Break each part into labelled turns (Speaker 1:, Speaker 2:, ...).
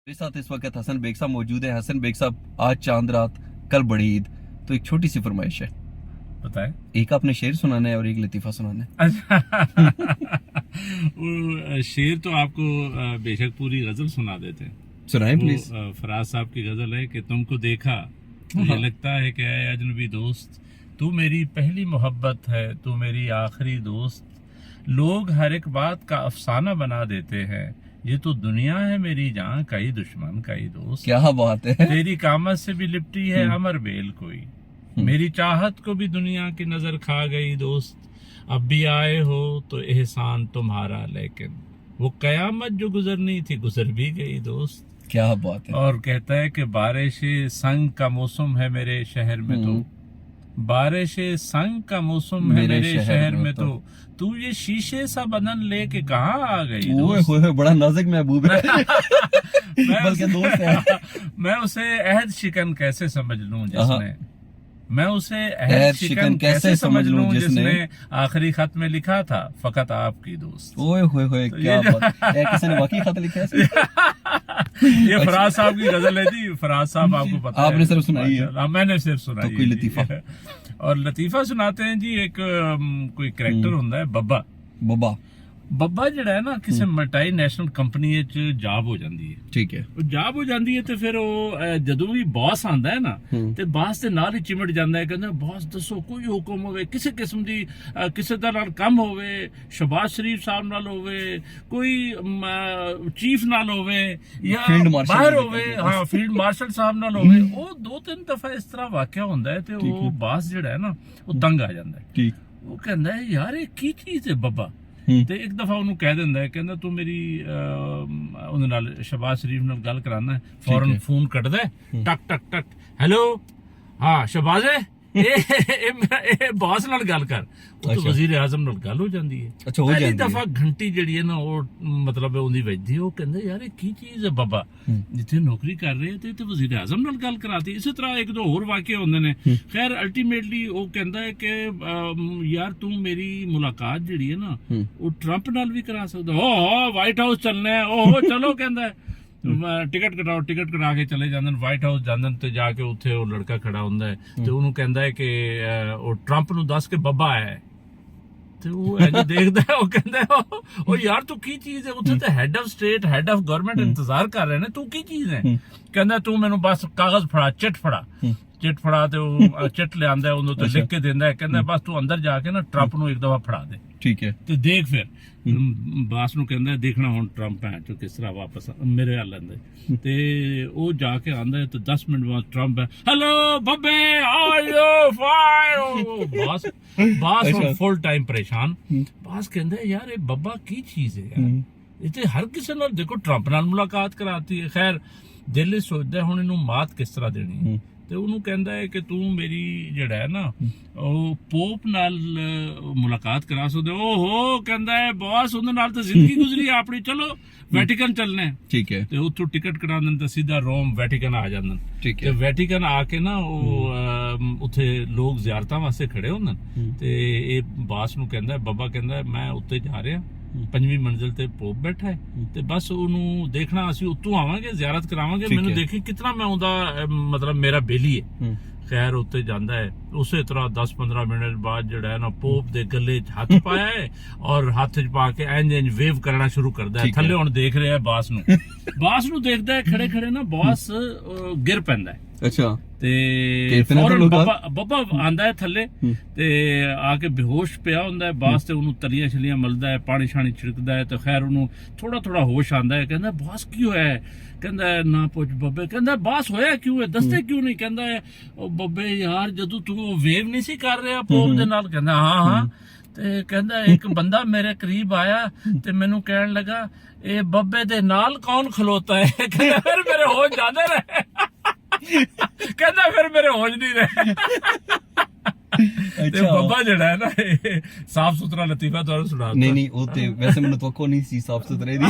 Speaker 1: मेरे साथ इस वक्त हसन बेग साहब मौजूद है। हसन बेग साहब, आज चांद रात, कल बड़ी ईद, तो एक छोटी सी फरमाइश है।
Speaker 2: बताएं।
Speaker 1: एक आपने शेर सुनाना है और एक लतीफा सुनाना है।
Speaker 2: अच्छा वो शेर तो आपको बेशक पूरी गजल सुना देते हैं।
Speaker 1: सुनाएं प्लीज।
Speaker 2: फराज साहब की गजल है कि तुमको देखा मुझे लगता है कि ऐ अजनबी दोस्त, तू मेरी पहली मोहब्बत है, तू मेरी आखिरी दोस्त। लोग हर एक बात का अफसाना बना देते हैं, ये तो दुनिया है मेरी जान का ही दुश्मन का ही दोस्त।
Speaker 1: क्या बात है।
Speaker 2: तेरी कामत से भी लिपटी है अमर बेल कोई, मेरी चाहत को भी दुनिया की नजर खा गई दोस्त। अब भी आए हो तो एहसान तुम्हारा, लेकिन वो कयामत जो गुजरनी थी गुजर भी गई दोस्त।
Speaker 1: क्या बात है।
Speaker 2: और कहता है कि बारिश संग का मौसम है मेरे शहर में, तो बारिश संग का मौसम है मेरे शहर में, तो तू ये शीशे सा बदन लेके कहाँ आ गई दोस्त?
Speaker 1: ओए बड़ा नाजुक महबूब है। बल्कि दोस्त है।
Speaker 2: मैं उसे अहद शिकन कैसे समझ लूं जिसने, मैं उसे अहद शिकन कैसे समझ लूं जिसने आखिरी खत में लिखा था फकत आपकी दोस्त।
Speaker 1: ओए होए
Speaker 2: तो
Speaker 1: क्या बात है। किसी ने वाकई खत लिखा है।
Speaker 2: ये फराज साहब की गजल है जी। फराज साहब आपको पता है,
Speaker 1: आपने सिर्फ सुनाई है।
Speaker 2: मैंने सिर्फ सुनाई
Speaker 1: तो कोई लतीफा।
Speaker 2: और लतीफा सुनाते हैं जी। एक कोई करैक्टर ਹੁੰਦਾ है ਬੱਬਾ।
Speaker 1: ਬੱਬਾ
Speaker 2: ਬੱਬਾ ਜਿਹੜਾ ਹੈ ਨਾ ਕਿਸੇ ਮਲਟੀ ਨੈਸ਼ਨਲ ਕੰਪਨੀ ਵਿੱਚ ਜੌਬ ਹੋ ਜਾਂਦੀ ਹੈ।
Speaker 1: ਠੀਕ ਹੈ।
Speaker 2: ਉਹ ਜੌਬ ਹੋ ਜਾਂਦੀ ਹੈ ਤੇ ਫਿਰ ਉਹ ਜਦੋਂ ਵੀ ਬੌਸ ਆਂਦਾ ਹੈ ਨਾ ਤੇ ਬਾਸ ਦੇ ਨਾਲ ਹੀ ਚਿਮੜ ਜਾਂਦਾ ਹੈ, ਕਹਿੰਦਾ ਬੌਸ ਦੱਸੋ ਕੋਈ ਹੁਕਮ ਹੋਵੇ, ਕਿਸੇ ਕਿਸਮ ਦੀ ਕਿਸੇ ਦਾ ਨਾਲ ਕੰਮ ਹੋਵੇ, ਸ਼ਬਾਜ਼ ਸ਼ਰੀਫ ਸਾਹਿਬ ਨਾਲ ਹੋਵੇ, ਕੋਈ ਚੀਫ ਨਾਲ ਹੋਵੇ ਜਾਂ ਬਾਹਰ ਹੋਵੇ, ਹਾਂ ਫੀਲਡ ਮਾਰਸ਼ਲ ਸਾਹਿਬ ਨਾਲ ਹੋਵੇ। ਉਹ 2-3 ਦਫਾ ਇਸ ਤਰ੍ਹਾਂ ਵਾਕਿਆ ਹੁੰਦਾ ਹੈ ਤੇ ਉਹ ਬਾਸ ਜਿਹੜਾ ਹੈ ਨਾ ਉਹ ਤੰਗ ਆ ਜਾਂਦਾ ਹੈ।
Speaker 1: ਠੀਕ।
Speaker 2: ਉਹ ਕਹਿੰਦਾ ਹੈ ਯਾਰ ਇਹ ਕੀ ਚੀਜ਼ ਹੈ ਬੱਬਾ। ਤੇ ਇੱਕ ਦਫਾ ਉਹਨੂੰ ਕਹਿ ਦਿੰਦਾ ਹੈ, ਕਹਿੰਦਾ ਤੂੰ ਮੇਰੀ ਉਹਦੇ ਨਾਲ ਸ਼ਬਾਜ਼ ਸ਼ਰੀਫ ਨਾਲ ਗੱਲ ਕਰਾਣਾ। ਫੌਰਨ ਫੋਨ ਕੱਟਦਾ, ਟਕ ਟਕ ਟਕ, ਹੈਲੋ ਹਾਂ ਸ਼ਬਾਜ਼ ਹੈ, ਇਹ ਬਾਸ ਨਾਲ ਗੱਲ ਕਰ। ਉਹ ਤਾਂ ਵਜ਼ੀਰ ਆਜ਼ਮ ਨਾਲ ਗੱਲ ਹੋ ਜਾਂਦੀ ਹੈ।
Speaker 1: ਅੱਛਾ ਹੋ ਜਾਂਦੀ ਹੈ।
Speaker 2: ਪਹਿਲੀ ਦਫਾ ਘੰਟੀ ਜਿਹੜੀ ਹੈ ਨਾ ਉਹ ਮਤਲਬ ਉਹਦੀ ਵੱਜਦੀ। ਉਹ ਕਹਿੰਦਾ ਯਾਰ ਇਹ ਕੀ ਚੀਜ਼ ਹੈ ਬੱਬਾ, ਜਿੱਥੇ ਨੌਕਰੀ ਕਰ ਰਹੇ ਤੇ ਵਜ਼ੀਰ ਆਜ਼ਮ ਨਾਲ ਗੱਲ ਕਰਾਤੀ। ਇਸੇ ਤਰ੍ਹਾਂ ਇੱਕ ਦੋ ਹੋਰ ਵਾਕਿਏ ਹੁੰਦੇ ਨੇ। ਖੈਰ ਅਲਟੀਮੇਟਲੀ ਉਹ ਕਹਿੰਦਾ ਹੈ ਕਿ ਯਾਰ ਤੂੰ ਮੇਰੀ ਮੁਲਾਕਾਤ ਜਿਹੜੀ ਹੈ ਨਾ ਉਹ ਟਰੰਪ ਨਾਲ ਵੀ ਕਰਾ ਸਕਦਾ। ਓ ਵਾਈਟ ਹਾਊਸ ਚੱਲਣਾ ਹੈ, ਓਹ ਚਲੋ ਕਹਿੰਦਾ ਟਿਕਟ ਕਟਾਓ। ਟਿਕਟ ਕਰਾ ਕੇ ਚਲੇ ਜਾਂਦੇ ਨੇ, ਵਾਈਟ ਹਾਊਸ ਜਾਂਦੇ ਨੇ ਤੇ ਜਾ ਕੇ ਉੱਥੇ ਉਹ ਲੜਕਾ ਖੜਾ ਹੁੰਦਾ ਹੈ ਤੇ ਉਹਨੂੰ ਕਹਿੰਦਾ ਹੈ ਕਿ ਉਹ ਟਰੰਪ ਨੂੰ ਦੱਸ ਕੇ ਬੱਬਾ ਆਇਆ ਹੈ। ਤੇ ਉਹ ਐਂ ਦੇਖਦਾ, ਉਹ ਕਹਿੰਦਾ ਉਹ ਯਾਰ ਤੂੰ ਕੀ ਚੀਜ਼ ਹੈ, ਉੱਥੇ ਤੇ head of state head of government ਇੰਤਜ਼ਾਰ ਕਰ ਰਹੇ ਨੇ, ਤੂੰ ਕੀ ਚੀਜ਼ ਹੈ। ਕਹਿੰਦਾ ਤੂੰ ਮੈਨੂੰ ਬਸ ਕਾਗਜ਼ ਫੜਾ, ਚਿੱਟ ਫੜਾ। ਚਿੱਟ ਫੜਾ ਤੇ ਉਹ ਚਿੱਟ ਲਿਆਂਦਾ, ਉਹਨੂੰ ਤੇ ਲਿਖ ਕੇ ਦਿੰਦਾ, ਕਹਿੰਦਾ ਬਸ ਤੂੰ ਅੰਦਰ ਜਾ ਕੇ ਨਾ ਟਰੰਪ ਨੂੰ ਇੱਕ ਦਫਾ ਫੜਾ ਦੇ। ਠੀਕ ਹੈ। ਤੇ ਦੇਖ ਫਿਰ ਬਾਸ ਨੂੰ ਕਹਿੰਦਾ ਦੇਖਣਾ ਹੁਣ ਟਰੰਪ ਹੈ ਜੋ ਕਿਸ ਤਰ੍ਹਾਂ ਵਾਪਸ ਮੇਰੇ ਵੱਲ ਆਂਦਾ। ਤੇ ਉਹ ਜਾ ਕੇ ਆਂਦਾ ਤੇ 10 ਮਿੰਟ ਬਾਅਦ ਟਰੰਪ ਹੈ, ਹੈਲੋ ਬੱਬੇ are you fine. Boss full time ਪਰੇਸ਼ਾਨ। ਬਾਸ ਕਹਿੰਦਾ ਯਾਰ ਇਹ ਬੱਬਾ ਕੀ ਚੀਜ਼ ਹੈ ਯਾਰ, ਇਹ ਤੇ ਹਰ ਕਿਸੇ ਨਾਲ ਦੇਖੋ ਟਰੰਪ ਨਾਲ ਮੁਲਾਕਾਤ ਕਰਾਤੀ ਹੈ। ਖੈਰ ਦਿਲ ਸੋਚਦਾ ਹੁਣ ਇਹਨੂੰ ਮਾਤ ਕਿਸ ਤਰ੍ਹਾਂ ਦੇਣੀ। ਤੇ ਉਹਨੂੰ ਕਹਿੰਦਾ ਹੈ ਕਿ ਤੂੰ ਮੇਰੀ ਜਿਹੜਾ ਹੈ ਨਾ ਉਹ ਪੋਪ ਨਾਲ ਮੁਲਾਕਾਤ ਕਰਾ ਸਕਦੇ। ਓਹੋ ਕਹਿੰਦਾ ਹੈ ਬੌਸ ਉਹਦੇ ਨਾਲ ਤਾਂ ਜ਼ਿੰਦਗੀ ਗੁਜ਼ਰੀ ਆਪਣੀ, ਚਲੋ ਵੈਟੀਕਨ ਚੱਲਣਾ। ਠੀਕ ਹੈ। ਤੇ ਉੱਥੋਂ ਟਿਕਟ ਕਰਾ ਦਿੰਦੇ ਤਾਂ ਸਿੱਧਾ ਰੋਮ ਵੈਟੀਕਨ ਆ ਜਾਂਦੇ। ਠੀਕ ਹੈ। ਤੇ ਵੈਟੀਕਨ ਆ ਕੇ ਨਾ ਉਹ ਉੱਥੇ ਲੋਕ ਜ਼ਿਆਰਤਾਂ ਵਾਸਤੇ ਖੜੇ ਹੁੰਦੇ ਤੇ ਇਹ ਬਾਸ ਨੂੰ ਕਹਿੰਦਾ, ਬੱਬਾ ਕਹਿੰਦਾ ਮੈਂ ਉੱਤੇ ਜਾ ਰਿਹਾ, 5ਵੀਂ ਮੰਜ਼ਿਲ ਤੇ ਪੋਪ ਬੈਠਾ ਹੈ ਤੇ ਬਸ ਉਹਨੂੰ ਦੇਖਣਾ, ਅਸੀਂ ਉੱਤੋਂ ਆਵਾਂਗੇ ਜ਼ਿਆਰਤ ਕਰਾਵਾਂਗੇ, ਮੈਨੂੰ ਦੇਖੀ ਕਿਤਨਾ ਮੈਂ ਉਹਦਾ ਮਤਲਬ ਮੇਰਾ ਬੇਲੀ ਹੈ। ਖੈਰ ਉੱਤੇ ਜਾਂਦਾ ਹੈ, ਉਸੇ ਤਰ੍ਹਾਂ 10-15 ਮਿੰਟ ਬਾਅਦ ਜਿਹੜਾ ਹੈ ਨਾ ਪੋਪ ਦੇ ਗੱਲੇ 'ਚ ਹੱਥ ਪਾਇਆ ਹੈ ਔਰ ਹੱਥ 'ਚ ਪਾ ਕੇ ਇੰਜ ਵੇਵ ਕਰਨਾ ਸ਼ੁਰੂ ਕਰਦਾ ਹੈ। ਥੱਲੇ ਹੁਣ ਦੇਖ ਰਿਹਾ ਬਾਸ ਨੂੰ। ਬਾਸ ਨੂੰ ਦੇਖਦਾ ਹੈ ਖੜੇ ਖੜੇ ਨਾ, ਬਾਸ ਗਿਰ ਪੈਂਦਾ ਹੈ। ਅੱਛਾ। ਤੇ ਫੌਰਨ ਬੱਬਾ ਆਂਦਾ ਹੈ ਥੱਲੇ ਤੇ ਆ ਕੇ ਬੇਹੋਸ਼ ਪਿਆ ਹੁੰਦਾ ਹੈ। ਬਾਸ ਤੇ ਉਹਨੂੰ ਤਲੀਆਂ ਛਲੀਆਂ ਮਲਦਾ ਹੈ, ਪਾਣੀ ਛਾਣੀ ਛਿੜਕਦਾ ਹੈ ਤੇ ਖੈਰ ਉਹਨੂੰ ਥੋੜਾ ਥੋੜਾ ਹੋਸ਼ ਆਂਦਾ ਹੈ। ਕਹਿੰਦਾ ਬਾਸ ਕੀ ਹੋਇਆ? ਕਹਿੰਦਾ ਨਾ ਪੁੱਛ ਬੱਬੇ। ਕਹਿੰਦਾ ਬਾਸ ਹੋਇਆ ਕਿਉਂ ਹੈ, ਦੱਸਦੇ ਕਿਉਂ ਨਹੀਂ? ਕਹਿੰਦਾ ਉਹ ਬੱਬੇ ਯਾਰ ਜਦੋਂ ਤੂੰ ਵੇਵ ਨਹੀਂ ਸੀ ਕਰ ਰਿਹਾ ਪੋਪ ਦੇ ਨਾਲ। ਕਹਿੰਦਾ ਹਾਂ। ਤੇ ਕਹਿੰਦਾ ਇੱਕ ਬੰਦਾ ਮੇਰੇ ਕਰੀਬ ਆਇਆ ਤੇ ਮੈਨੂੰ ਕਹਿਣ ਲੱਗਾ ਇਹ ਬੱਬੇ ਦੇ ਨਾਲ ਕੌਣ ਖਲੋਤਾ ਹੈ। ਕਹਿੰਦਾ ਫਿਰ ਮੇਰੇ ਹੋਸ਼ ਜਾਂਦੇ ਰਹੇ। ਕਹਿੰਦਾ ਫਿਰ ਮੇਰੇ ਹੋਸ਼ ਨਹੀਂ ਰਹੇ। ਤੇ
Speaker 1: ਅੱਛਾ।
Speaker 2: ਬੱਬਾ ਜਿਹੜਾ ਹੈ ਨਾ ਇਹ ਸਾਫ ਸੁਥਰਾ ਲਤੀਫਾ ਤੁਹਾਨੂੰ ਸੁਣਾ
Speaker 1: ਨਹੀਂ ਨਹੀਂ ਉਹ ਤੇ ਵੈਸੇ ਮੈਨੂੰ ਤਵੱਕੋ ਨਹੀਂ ਸੀ ਸਾਫ ਸੁਥਰੇ ਦੀ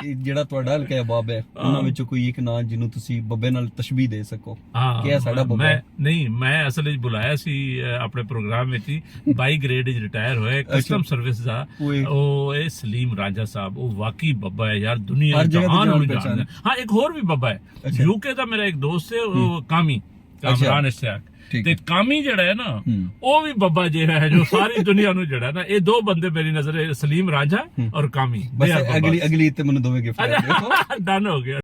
Speaker 1: ਇਹ ਜਿਹੜਾ ਤੁਹਾਡਾ ਹਲਕਾ ਬਾਬ ਹੈ ਉਹਨਾਂ ਵਿੱਚੋਂ ਕੋਈ ਇੱਕ ਨਾਂ ਜਿਹਨੂੰ ਤੁਸੀਂ ਬੱਬੇ ਨਾਲ ਤਸ਼ਬੀਹ ਦੇ ਸਕੋ ਕਿ ਇਹ ਸਾਡਾ ਬੱਬਾ ਹੈ।
Speaker 2: ਮੈਂ ਅਸਲ ਵਿੱਚ ਬੁਲਾਇਆ ਸੀ ਆਪਣੇ ਪ੍ਰੋਗਰਾਮ ਵਿੱਚ ਹੀ 22 ਗ੍ਰੇਡ ਵਿੱਚ ਰਿਟਾਇਰ ਹੋਏ ਕਸਟਮ ਸਰਵਿਸ ਦਾ ਉਹ ਇਹ ਸਲੀਮ ਰਾਂਝਾ ਸਾਹਿਬ ਉਹ ਵਾਕਈ ਬੱਬਾ ਹੈ ਯਾਰ ਦੁਨੀਆ ਜਹਾਨ ਨੂੰ ਜਾਣਦਾ। ਹਾਂ ਇੱਕ ਹੋਰ ਵੀ ਬੱਬਾ ਹੈ ਯੂਕੇ ਦਾ ਮੇਰਾ ਇੱਕ ਦੋਸਤ ਹੈ ਉਹ ਕਾਮਰਾਨ ਇਸ਼ਤਿਆਕ ਤੇ ਕਾਮੀ ਜਿਹੜਾ ਹੈ ਨਾ ਉਹ ਵੀ ਬੱਬਾ ਜਿਹੜਾ ਹੈ ਜੋ ਸਾਰੀ ਦੁਨੀਆ ਨੂੰ ਜਿਹੜਾ ਨਾ ਇਹ ਦੋ ਬੰਦੇ ਮੇਰੀ ਨਜ਼ਰ ਸਲੀਮ ਰਾਂਝਾ ਔਰ ਕਾਮੀ
Speaker 1: ਬਸ ਅਗਲੀ ਤੇ ਮੈਨੂੰ ਦੋਵੇਂ ਗਿਫਟ
Speaker 2: ਡਨ ਹੋ ਗਿਆ।